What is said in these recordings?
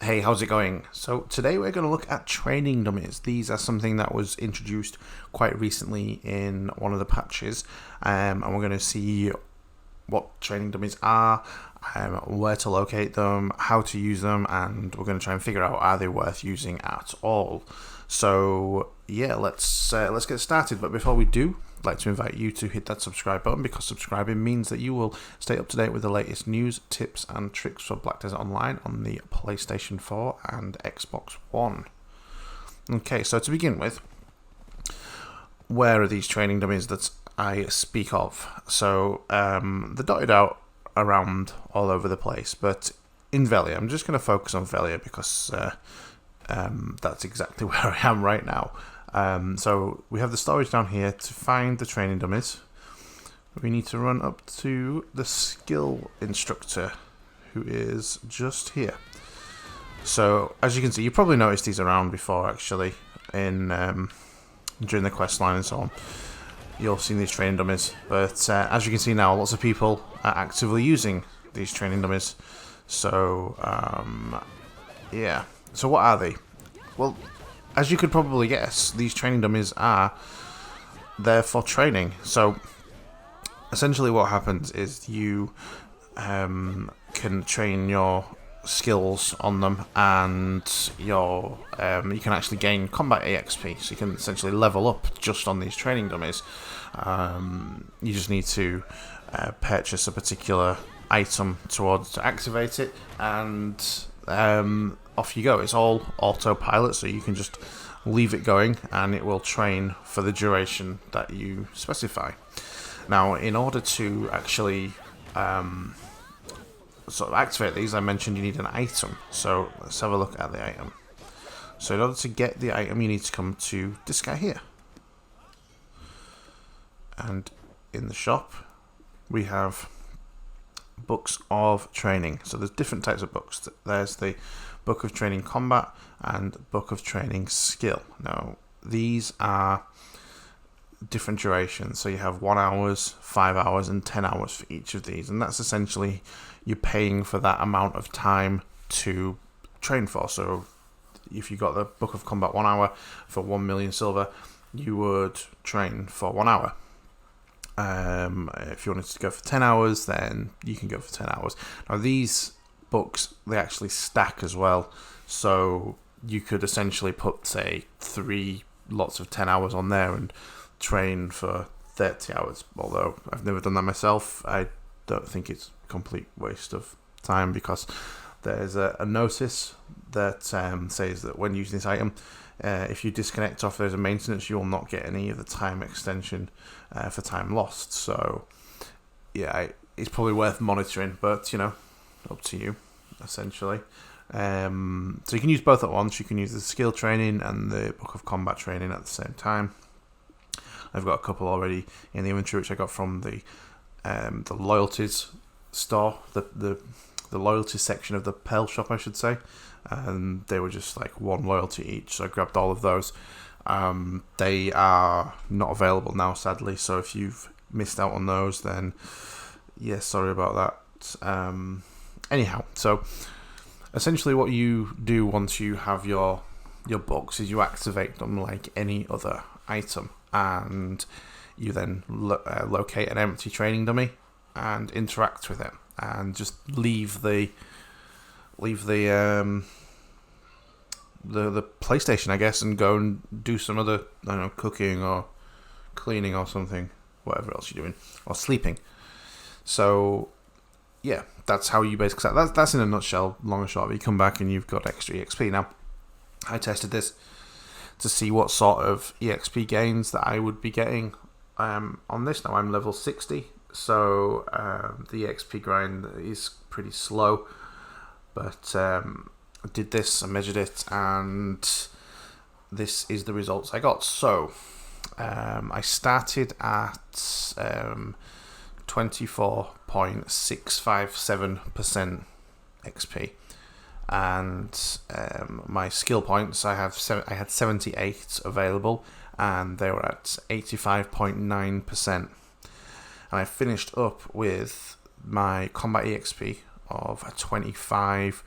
Hey, how's it going? So today we're going to look at training dummies. These are something that was introduced quite recently in one of the patches, and we're going to see what training dummies are, where to locate them, how to use them, and we're going to try and figure out are they worth using at all. So yeah, let's get started. But before we do, I'd like to invite you to hit that subscribe button, because subscribing means that you will stay up to date with the latest news, tips and tricks for Black Desert Online on the PlayStation 4 and Xbox One. Okay, so to begin with, where are these training dummies that I speak of? So they're dotted out around all over the place, but in Velia, I'm just going to focus on Velia because that's exactly where I am right now. So we have the storage down here. To find the training dummies, we need to run up to the skill instructor, who is just here. So as you can see, you probably noticed these around before, actually, in during the quest line and so on. You'll see these training dummies, but as you can see now, lots of people are actively using these training dummies. So yeah. So what are they? Well, as you could probably guess, these training dummies are there for training. So essentially what happens is you can train your skills on them, and you can actually gain combat EXP, so you can essentially level up just on these training dummies. You just need to purchase a particular item to activate it, and off you go. It's all autopilot, so you can just leave it going and it will train for the duration that you specify. Now, in order to actually sort of activate these, I mentioned you need an item. So let's have a look at the item. So in order to get the item, you need to come to this guy here. And in the shop, we have books of training. So there's different types of books. There's the Book of Training Combat and Book of Training Skill. Now, these are different durations. So you have 1 hour, 5 hours, and 10 hours for each of these. And that's essentially you're paying for that amount of time to train for. So if you got the Book of Combat 1 hour for 1 million silver, you would train for 1 hour. If you wanted to go for 10 hours, then you can go for 10 hours. Now, these books, they actually stack as well. So you could essentially put, say, 3 lots of 10 hours on there and train for 30 hours. Although I've never done that myself, I don't think it's a complete waste of time, because there's a notice that says that when using this item, if you disconnect off there's a maintenance, you will not get any of the time extension for time lost. So yeah, it's probably worth monitoring, but up to you, essentially. So you can use both at once. You can use the skill training and the Book of Combat training at the same time. I've got a couple already in the inventory, which I got from the loyalties store, the loyalty section of the Pearl shop, I should say. And they were just like 1 loyalty each, so I grabbed all of those. They are not available now, sadly, so if you've missed out on those, then yeah, sorry about that. Anyhow, so essentially what you do once you have your books is you activate them like any other item, and you then locate an empty training dummy and interact with it, and just leave the PlayStation, I guess, and go and do some other, I don't know, cooking or cleaning or something, whatever else you're doing, or sleeping. So yeah, that's how you basically, that's in a nutshell, long and short. You come back and you've got extra EXP. Now, I tested this to see what sort of EXP gains that I would be getting on this. Now I'm level 60, so the EXP grind is pretty slow, but I did this, I measured it, and this is the results I got. So I started at 24.657% XP, and my skill points, I had 78 available, and they were at 85.9%. And I finished up with my combat EXP of 25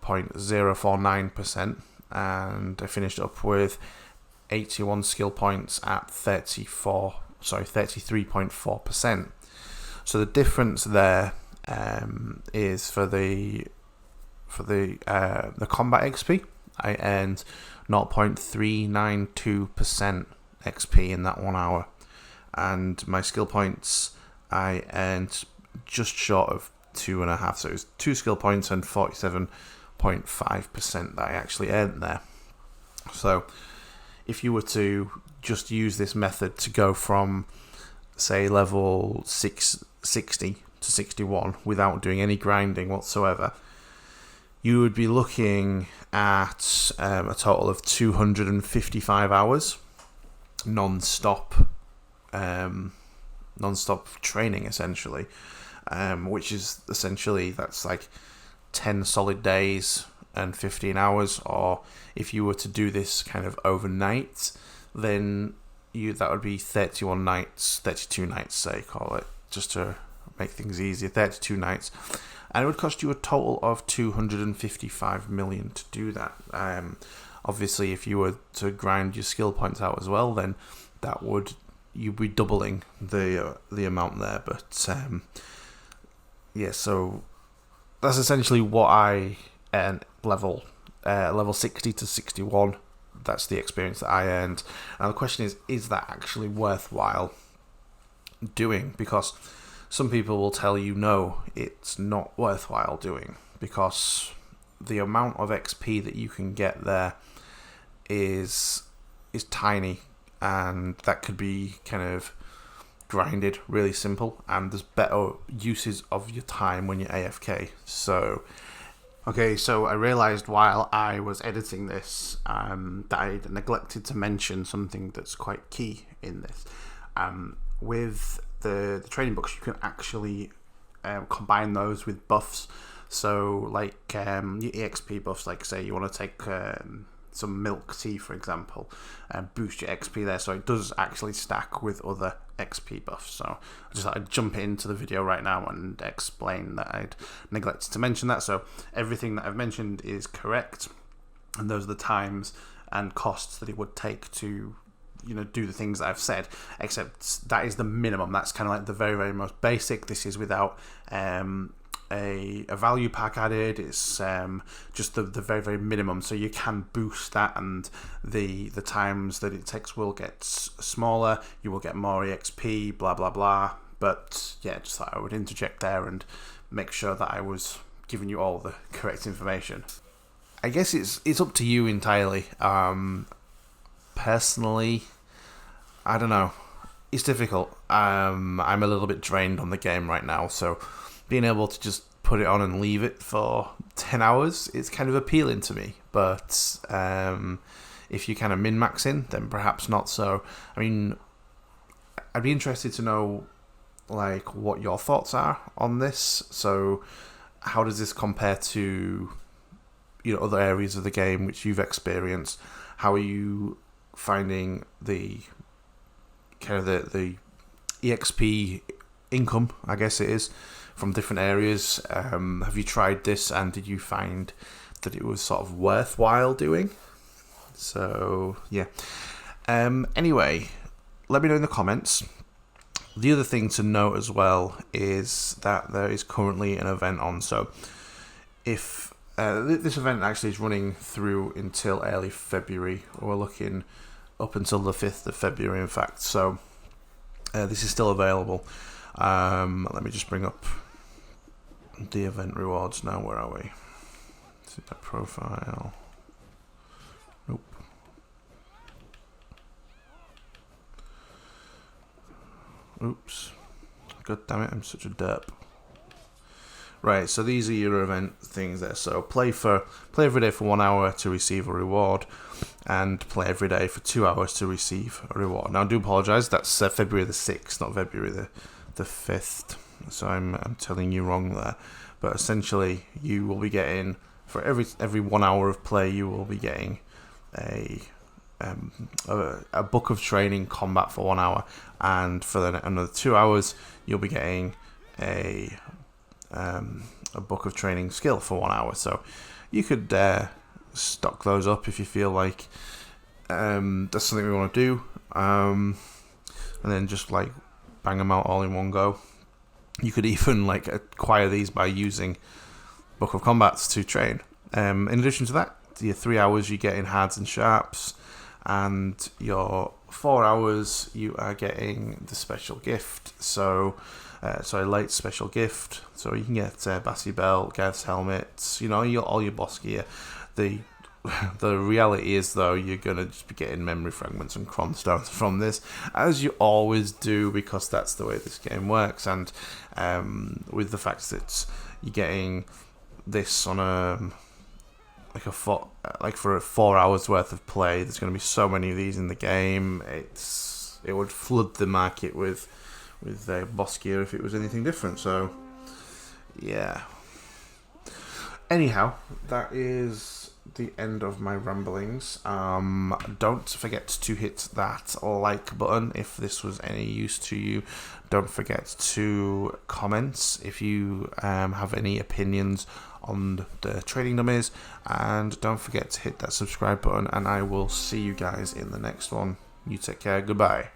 0.049%, and I finished up with 81 skill points at 33.4%. So the difference there is for the combat XP, I earned 0.392% XP in that 1 hour, and my skill points I earned just short of 2.5. So it was 2 skill points and 47.5% that I actually earned there. So if you were to just use this method to go from, say, level 60 to 61 without doing any grinding whatsoever, you would be looking at a total of 255 hours non-stop training, essentially, which is essentially, that's like 10 solid days and 15 hours. Or if you were to do this kind of overnight, then that would be 32 nights, say, call it, just to make things easier, 32 nights. And it would cost you a total of 255 million to do that. Obviously, if you were to grind your skill points out as well, then you'd be doubling the amount there. But yeah, so that's essentially what I earned level 60 to 61. That's the experience that I earned. Now the question is that actually worthwhile doing? Because some people will tell you no, it's not worthwhile doing, because the amount of XP that you can get there is tiny, and that could be kind of grinded really simple, and there's better uses of your time when you're AFK. So I realised while I was editing this that I neglected to mention something that's quite key in this. With the training books, you can actually combine those with buffs. So like your EXP buffs, like say you want to take some milk tea, for example, and boost your XP there. So it does actually stack with other XP buffs. So I just thought I'd jump into the video right now and explain that I'd neglected to mention that. So everything that I've mentioned is correct, and those are the times and costs that it would take to do the things that I've said, except that is the minimum. That's kind of like the very, very most basic. This is without a value pack added. It's just the very, very minimum. So you can boost that, and the times that it takes will get smaller. You will get more EXP, blah, blah, blah. But yeah, just thought I would interject there and make sure that I was giving you all the correct information. I guess it's up to you entirely. Personally, I don't know. It's difficult. I'm a little bit drained on the game right now, so being able to just put it on and leave it for 10 hours is kind of appealing to me. But if you kind of min-maxing, then perhaps not so. I mean, I'd be interested to know like what your thoughts are on this. So how does this compare to other areas of the game which you've experienced? How are you finding the kind of the EXP income, I guess it is, from different areas? Have you tried this, and did you find that it was sort of worthwhile doing? So yeah. Anyway, let me know in the comments. The other thing to note as well is that there is currently an event on. So if this event actually is running through until early February. We're looking up until the 5th of February, in fact. So this is still available. Let me just bring up the event rewards now. Where are we? See that profile. Nope. Oops. God damn it, I'm such a derp. Right, so these are your event things there. So play every day for 1 hour to receive a reward, and play every day for 2 hours to receive a reward. Now I do apologise, that's February the 6th, not February the 5th. So I'm telling you wrong there. But essentially, you will be getting, for every 1 hour of play, you will be getting a book of training combat for 1 hour, and for another 2 hours, you'll be getting a book of training skill for 1 hour. So you could stock those up if you feel like that's something we want to do, and then just like bang them out all in one go. You could even like acquire these by using Book of Combats to train. In addition to that, your 3 hours you get in hards and sharps, and your 4 hours you are getting the special gift. So, late special gift. So you can get Bassy Belt, Gareth's helmet, all your boss gear. The reality is, though, you're gonna just be getting memory fragments and cron stones from this, as you always do, because that's the way this game works. And with the fact that you're getting this on for 4 hours worth of play, there's going to be so many of these in the game. It would flood the market with boss gear if it was anything different. So yeah. Anyhow, that is the end of my ramblings. Don't forget to hit that like button if this was any use to you. Don't forget to comment if you have any opinions on the trading dummies, and don't forget to hit that subscribe button, and I will see you guys in the next one. You take care. Goodbye.